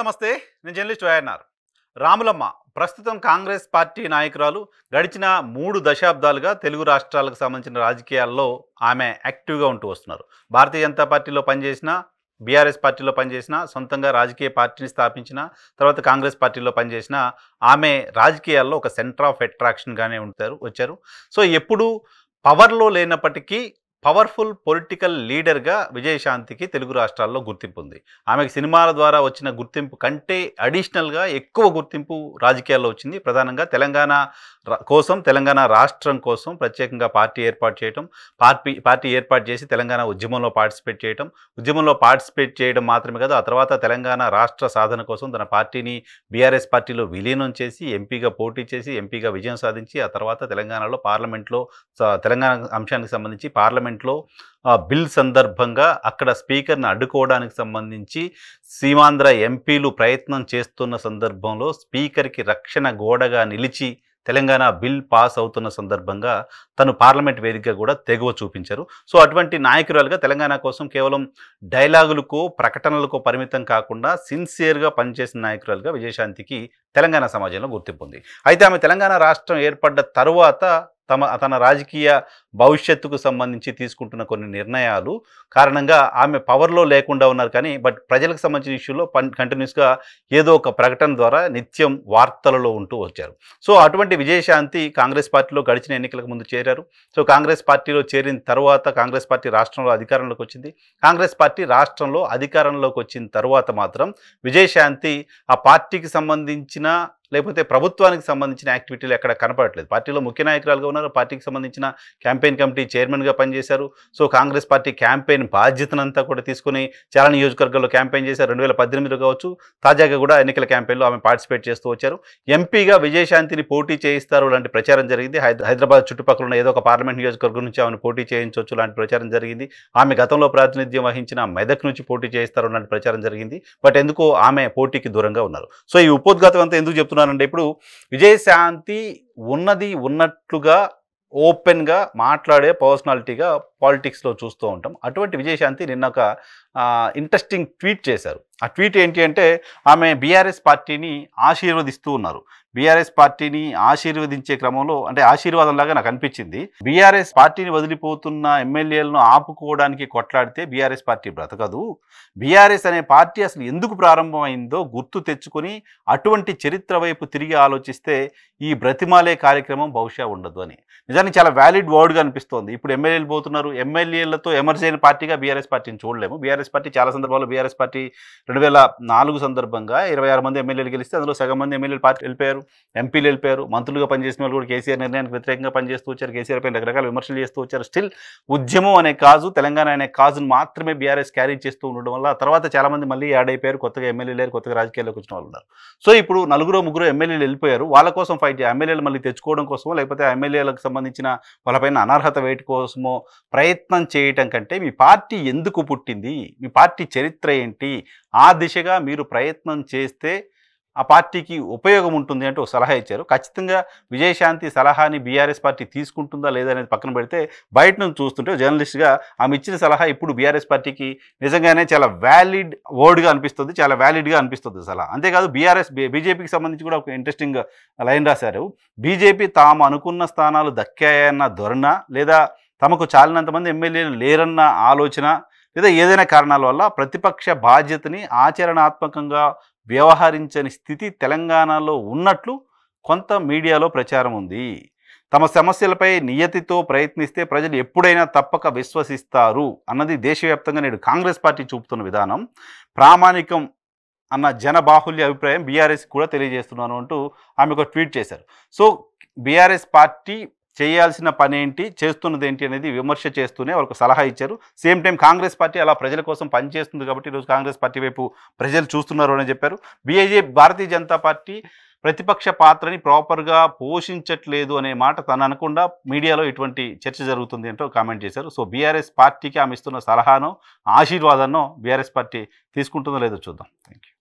నమస్తే. నేను journalist YNR. Ramulamma ప్రస్తుతం కాంగ్రెస్ పార్టీ నాయకురాలు. గడిచిన 3 దశాబ్దాలుగా తెలుగు రాష్ట్రాలకు సంబంధించిన రాజకీయాల్లో ఆమె యాక్టివ్‌గా ఉంటూ వస్తున్నారు. భారతీయ జనతా పార్టీలో పనిచేసిన, బీఆర్ఎస్ పార్టీలో పనిచేసిన, సొంతంగా రాజకీయ పార్టీని స్థాపించిన, తర్వాత కాంగ్రెస్ పార్టీలో పనిచేసిన ఆమె రాజకీయాల్లో ఒక సెంటర్ ఆఫ్ అట్రాక్షన్‌గానే వచ్చారు. సో, ఎప్పుడూ పవర్‌లో లేనప్పటికీ పవర్ఫుల్ పొలిటికల్ లీడర్గా విజయశాంతికి తెలుగు రాష్ట్రాల్లో గుర్తింపు ఉంది. ఆమెకు సినిమాల ద్వారా వచ్చిన గుర్తింపు కంటే అడిషనల్గా ఎక్కువ గుర్తింపు రాజకీయాల్లో వచ్చింది. ప్రధానంగా తెలంగాణ రాష్ట్రం కోసం ప్రత్యేకంగా పార్టీ ఏర్పాటు చేయడం, పార్టీ ఏర్పాటు చేసి తెలంగాణ ఉద్యమంలో పార్టిసిపేట్ చేయడం మాత్రమే కాదు, ఆ తర్వాత తెలంగాణ రాష్ట్ర సాధన కోసం తన పార్టీని బీఆర్ఎస్ పార్టీలో విలీనం చేసి ఎంపీగా పోటీ చేసి ఎంపీగా విజయం సాధించి ఆ తర్వాత తెలంగాణలో పార్లమెంట్లో తెలంగాణ అంశానికి సంబంధించి పార్లమెంట్లో బిల్ సందర్భంగా అక్కడ స్పీకర్ని అడ్డుకోవడానికి సంబంధించి సీమాంధ్ర ఎంపీలు ప్రయత్నం చేస్తున్న సందర్భంలో స్పీకర్కి రక్షణ గోడగా నిలిచి తెలంగాణ బిల్ పాస్ అవుతున్న సందర్భంగా తను పార్లమెంట్ వేదికగా కూడా తెగువ చూపించారు. సో, అటువంటి నాయకురాలుగా తెలంగాణ కోసం కేవలం డైలాగులకో ప్రకటనలకో పరిమితం కాకుండా సిన్సియర్గా పనిచేసిన నాయకురాలుగా విజయశాంతికి తెలంగాణ సమాజంలో గుర్తింపు ఉంది. అయితే ఆమె తెలంగాణ రాష్ట్రం ఏర్పడ్డ తరువాత తన రాజకీయ భవిష్యత్తుకు సంబంధించి తీసుకుంటున్న కొన్ని నిర్ణయాలు కారణంగా ఆమె పవర్లో లేకుండా ఉన్నారు. కానీ ప్రజలకు సంబంధించిన ఇష్యూలో కంటిన్యూస్గా ఏదో ఒక ప్రకటన ద్వారా నిత్యం వార్తలలో ఉంటూ వచ్చారు. సో, అటువంటి విజయశాంతి కాంగ్రెస్ పార్టీలో గడిచిన ఎన్నికలకు ముందు చేరారు. సో, కాంగ్రెస్ పార్టీలో చేరిన తర్వాత కాంగ్రెస్ పార్టీ రాష్ట్రంలో అధికారంలోకి వచ్చింది. కాంగ్రెస్ పార్టీ రాష్ట్రంలో అధికారంలోకి వచ్చిన తర్వాత మాత్రం విజయశాంతి ఆ పార్టీకి సంబంధించిన లేకపోతే ప్రభుత్వానికి సంబంధించిన యాక్టివిటీలు ఎక్కడ కనపడట్లేదు. పార్టీలో ముఖ్య నాయకురాలుగా ఉన్నారు. పార్టీకి సంబంధించిన క్యాంపెయిన్ కమిటీ చైర్మన్గా పనిచేశారు. సో, కాంగ్రెస్ పార్టీ క్యాంపెయిన్ బాధ్యతనంతా కూడా తీసుకుని చాలా నియోజకవర్గాల్లో క్యాంపెయిన్ చేశారు. 2018లో కావచ్చు, తాజాగా కూడా ఎన్నికల క్యాంపెయిన్లో ఆమె పార్టిసిపేట్ చేస్తూ వచ్చారు. ఎంపీగా విజయశాంతిని పోటీ చేయిస్తారు లాంటి ప్రచారం జరిగింది. హైదరాబాద్ చుట్టుపక్కల ఉన్న ఏదో ఒక పార్లమెంట్ నియోజకవర్గం నుంచి ఆమెను పోటీ చేయించవచ్చు లాంటి ప్రచారం జరిగింది. ఆమె గతంలో ప్రాతినిధ్యం వహించిన మెదక్ నుంచి పోటీ చేయిస్తారు లాంటి ప్రచారం జరిగింది. ఎందుకో ఆమె పోటీకి దూరంగా ఉన్నారు. సో, ఈ ఉపోద్ఘాతం అంతా ఎందుకు చెప్తున్నానంటే, ఇప్పుడు విజయశాంతి ఉన్నది ఉన్నట్లుగా ఓపెన్గా మాట్లాడే పర్సనాలిటీగా పాలిటిక్స్లో చూస్తూ ఉంటాం. అటువంటి విజయశాంతి నిన్న ఒక ఇంట్రెస్టింగ్ ట్వీట్ చేశారు. ఆ ట్వీట్ ఏంటి అంటే, ఆమె బీఆర్ఎస్ పార్టీని ఆశీర్వదిస్తూ ఉన్నారు. బీఆర్ఎస్ పార్టీని ఆశీర్వదించే క్రమంలో, అంటే ఆశీర్వాదంలాగా నాకు అనిపించింది, బీఆర్ఎస్ పార్టీని వదిలిపోతున్న ఎమ్మెల్యేలను ఆపుకోవడానికి కొట్లాడితే బీఆర్ఎస్ పార్టీ బ్రతకదు. బీఆర్ఎస్ అనే పార్టీ అసలు ఎందుకు ప్రారంభమైందో గుర్తు తెచ్చుకొని అటువంటి చరిత్ర వైపు తిరిగి ఆలోచిస్తే ఈ బ్రతిమాలే కార్యక్రమం బహుశా ఉండదు అని. నిజానికి చాలా వ్యాలిడ్ వర్డ్గా అనిపిస్తోంది. ఇప్పుడు ఎమ్మెల్యేలు పోతున్నారు, ఎమ్మెల్యేలతో ఎమర్జ్ అయిన పార్టీగా బీఆర్ఎస్ పార్టీని చూడలేము. బీఆర్ఎస్ పార్టీ చాలా సందర్భాల్లో బీఆర్ఎస్ పార్టీ 2004 సందర్భంగా 26 మంది ఎమ్మెల్యేలు గెలిస్తే అందులో సగం మంది ఎమ్మెల్యేలు పార్టీ వెళ్ళిపోయారు, ఎంపీలు వెళ్ళిపోయారు. మంత్రులుగా పనిచేసిన వాళ్ళు కూడా కేసీఆర్ నిర్ణయానికి వ్యతిరేకంగా పనిచేస్తూ వచ్చారు. కేసీఆర్ పైన రకరకాల విమర్శలు చేస్తూ వచ్చారు. స్టిల్ ఉద్యమం అనే కాజు, తెలంగాణ అనే కాజును మాత్రమే బీఆర్ఎస్ క్యారీ చేస్తూ ఉండడం వల్ల తర్వాత చాలామంది మళ్ళీ యాడ్ అయిపోయారు. కొత్తగా ఎమ్మెల్యేలు లేరు, కొత్తగా రాజకీయాల్లోకి వచ్చిన వాళ్ళు ఉన్నారు. సో, ఇప్పుడు 4-3 ఎమ్మెల్యేలు వెళ్ళిపోయారు. వాళ్ళ కోసం ఫైట్ చేయాలి. ఎమ్మెల్యేలు మళ్ళీ తెచ్చుకోవడం కోసమో లేకపోతే ఎమ్మెల్యేలకు సంబంధించిన వాళ్ళపైన అనర్హత వేటు కోసమో ప్రయత్నం చేయటం కంటే మీ పార్టీ ఎందుకు పుట్టింది, మీ పార్టీ చరిత్ర ఏంటి, ఆ దిశగా మీరు ప్రయత్నం చేస్తే ఆ పార్టీకి ఉపయోగం ఉంటుంది అంటూ సలహా ఇచ్చారు. ఖచ్చితంగా విజయశాంతి సలహాని బీఆర్ఎస్ పార్టీ తీసుకుంటుందా లేదా అనేది పక్కన పెడితే, బయట నుంచి చూస్తుంటే జర్నలిస్ట్గా ఆమె ఇచ్చిన సలహా ఇప్పుడు బీఆర్ఎస్ పార్టీకి నిజంగానే చాలా వ్యాలిడ్ వర్డ్గా అనిపిస్తుంది, చాలా వ్యాలిడ్గా అనిపిస్తుంది సలహా. అంతేకాదు బీజేపీకి సంబంధించి కూడా ఒక ఇంట్రెస్టింగ్ లైన్ రాశారు. బీజేపీ తాము అనుకున్న స్థానాలు దక్కాయన్న ధోరణ, లేదా తమకు చాలినంతమంది ఎమ్మెల్యేలు లేరన్న ఆలోచన, లేదా ఏదైనా కారణాల వల్ల ప్రతిపక్ష బాధ్యతని ఆచరణాత్మకంగా వ్యవహరించని స్థితి తెలంగాణలో ఉన్నట్లు కొంత మీడియాలో ప్రచారం ఉంది. తమ సమస్యలపై నియతితో ప్రయత్నిస్తే ప్రజలు ఎప్పుడైనా తప్పక విశ్వసిస్తారు అన్నది దేశవ్యాప్తంగా నేడు కాంగ్రెస్ పార్టీ చూపుతున్న విధానం. ప్రామాణికం అన్న జనబాహుల్య అభిప్రాయం బీఆర్ఎస్ కూడా తెలియజేస్తున్నాను అంటూ ఆమె ఒక ట్వీట్ చేశారు. సో, బీఆర్ఎస్ పార్టీ చేయాల్సిన పనేంటి, చేస్తున్నది ఏంటి అనేది విమర్శ చేస్తూనే వాళ్ళకు సలహా ఇచ్చారు. సేమ్ టైం కాంగ్రెస్ పార్టీ అలా ప్రజల కోసం పనిచేస్తుంది కాబట్టి ఈరోజు కాంగ్రెస్ పార్టీ వైపు ప్రజలు చూస్తున్నారు అని చెప్పారు. భారతీయ జనతా పార్టీ ప్రతిపక్ష పాత్రని ప్రాపర్గా పోషించట్లేదు అనే మాట తను అనకుండా మీడియాలో ఇటువంటి చర్చ జరుగుతుంది అంటూ కామెంట్ చేశారు. సో, బీఆర్ఎస్ పార్టీకి ఆమె ఇస్తున్న సలహానో ఆశీర్వాదాన్నో బీఆర్ఎస్ పార్టీ తీసుకుంటుందో లేదో చూద్దాం. Thank you.